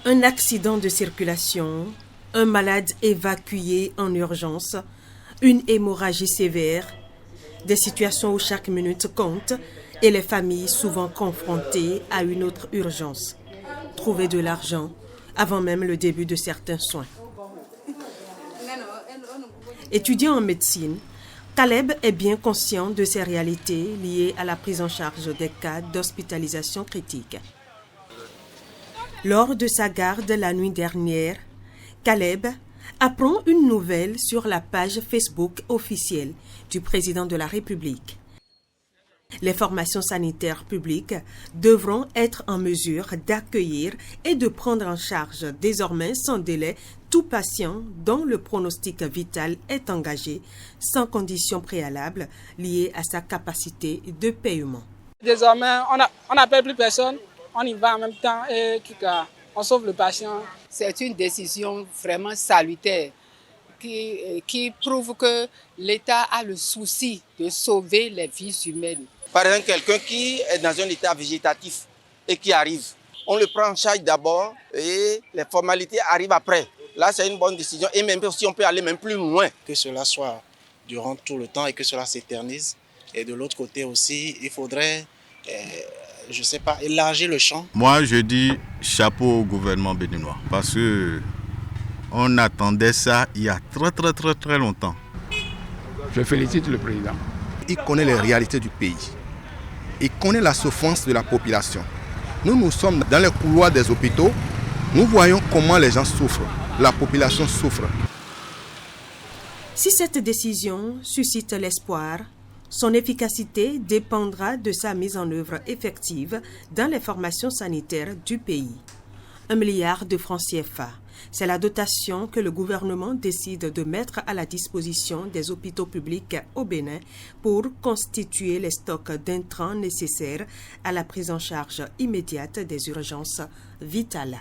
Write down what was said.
Un accident de circulation, un malade évacué en urgence, une hémorragie sévère, des situations où chaque minute compte et les familles souvent confrontées à une autre urgence. Trouver de l'argent avant même le début de certains soins. Étudiant en médecine, Caleb est bien conscient de ces réalités liées à la prise en charge des cas d'hospitalisation critique. Lors de sa garde la nuit dernière, Caleb apprend une nouvelle sur la page Facebook officielle du président de la République. Les formations sanitaires publiques devront être en mesure d'accueillir et de prendre en charge désormais sans délai tout patient dont le pronostic vital est engagé sans condition préalable liée à sa capacité de paiement. Désormais, on n'appelle plus personne, on y va en même temps et on sauve le patient. C'est une décision vraiment salutaire qui prouve que l'État a le souci de sauver les vies humaines. Par exemple, quelqu'un qui est dans un état végétatif et qui arrive, on le prend en charge d'abord et les formalités arrivent après. Là, c'est une bonne décision et même si on peut aller même plus loin. Que cela soit durant tout le temps et que cela s'éternise. Et de l'autre côté aussi, il faudrait, je ne sais pas, élargir le champ. Moi, je dis chapeau au gouvernement béninois parce qu'on attendait ça il y a très longtemps. Je félicite le président. Il connaît les réalités du pays. Il connaît la souffrance de la population. Nous sommes dans les couloirs des hôpitaux. Nous voyons comment les gens souffrent. La population souffre. Si cette décision suscite l'espoir, son efficacité dépendra de sa mise en œuvre effective dans les formations sanitaires du pays. 1 milliard de francs CFA. C'est la dotation que le gouvernement décide de mettre à la disposition des hôpitaux publics au Bénin pour constituer les stocks d'intrants nécessaires à la prise en charge immédiate des urgences vitales.